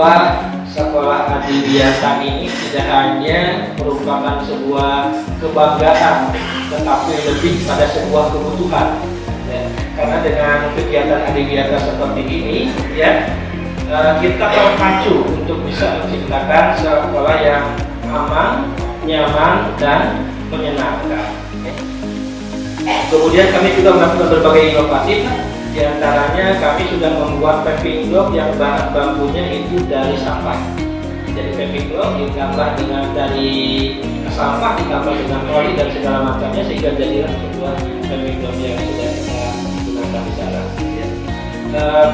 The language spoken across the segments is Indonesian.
bahwa sekolah Adiwiyata ini tidak hanya merupakan sebuah kebanggaan, tetapi lebih pada sebuah kebutuhan. Ya, karena dengan kegiatan Adiwiyata seperti ini, ya, kita terpacu untuk bisa menciptakan sekolah yang aman, nyaman, dan menyenangkan. Kemudian kami juga melakukan berbagai inovasi. Di antaranya kami sudah membuat paving block yang bahan bakunya itu dari sampah. Jadi paving block ditambah dengan dari sampah ditambah dengan oli dan segala macamnya sehingga jadilah sebuah paving block yang sudah kita gunakan di sana.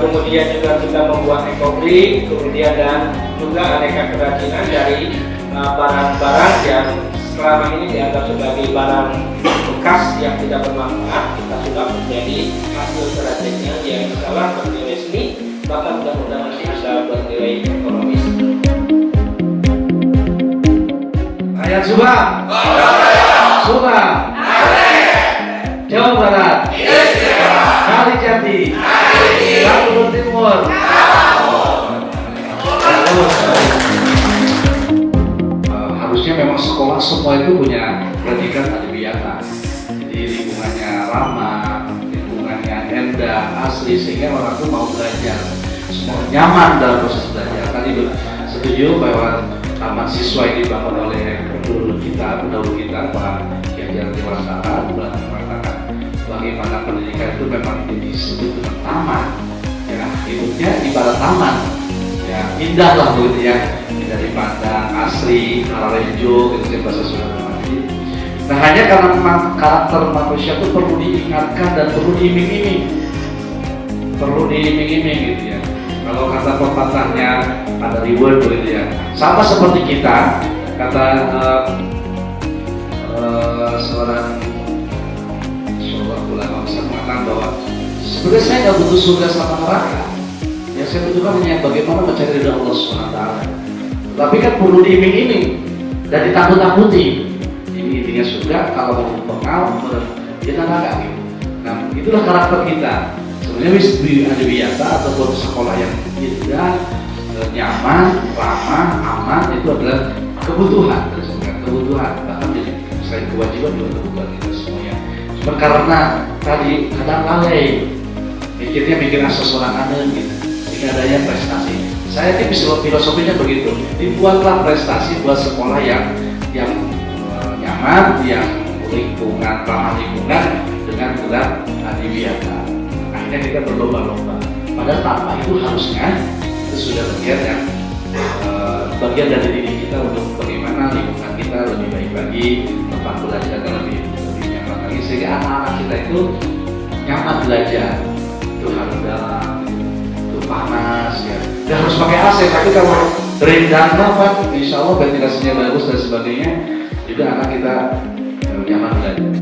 Kemudian juga kita membuat eco-brick, kemudian dan juga aneka kerajinan dari barang-barang yang selama ini dianggap sebagai barang bekas yang tidak bermanfaat. Kita sudah menjadi hasil kerajinan yang salah bernilai seni, bahkan mudah-mudahan nanti bisa bernilai ekonomis. Rakyat Subang, Subang, Jawa Barat, Kalijati, Kalimantan Timur. Harusnya memang sekolah semua itu punya predikat Adiwiyata. Jadi lingkungannya ramah, lingkungannya indah, asli sehingga orang itu mau belajar, semua nyaman dalam proses belajar. Tadi setuju bahwa taman siswa yang dibangun oleh pendahulu kita, Pak Ki Hajar Dewantara mengatakan bagaimana pendidikan itu memang disebut dengan taman. Ya, hidupnya ibarat taman. Ya, indah lah begitu ya, indah dipandang, asri, hararejo, gitu bahasa Sunda. Nah, hanya karena memang karakter manusia itu perlu diingatkan dan perlu diiming-iming, gitu ya. Kalau kata pepatahnya ada reward begitu ya, sama seperti kita, kata seorang ulama besar mengatakan bahwa sebenarnya saya nggak butuh surga sama neraka. Yang saya butuhkan hanya bagaimana mencari ridha Allah SWT. Tapi kan perlu diiming-iming dan ditakut-takuti. Ini intinya surga, kalau mau bengal, kita neraka gitu. Nah, itulah karakter kita. Sebenarnya di Adiwiyata ataupun sekolah yang indah, nyaman, ramah, aman itu adalah kebutuhan, bahkan jadi selain kewajiban juga kebutuhan kita semuanya. Cuma karena tadi kadang lalai, mikir asal sorangan gitu. Tidak adanya prestasi. Saya ini filosofinya begitu. Dibuatlah prestasi buat sekolah yang nyaman, yang ramah lingkungan dengan gelar Adiwiyata. Akhirnya kita berlomba-lomba. Padahal tanpa itu harusnya itu sudah bagian dari diri kita untuk bagaimana lingkungan kita lebih baik lagi, tempat belajarnya lebih nyaman lagi, sehingga anak-anak kita itu nyaman belajar. Itu harus dalam, itu panas ya. Dan harus pakai AC, tapi kalau rendang insya Allah ventilasinya bagus dan sebagainya, juga anak kita nyaman belajar.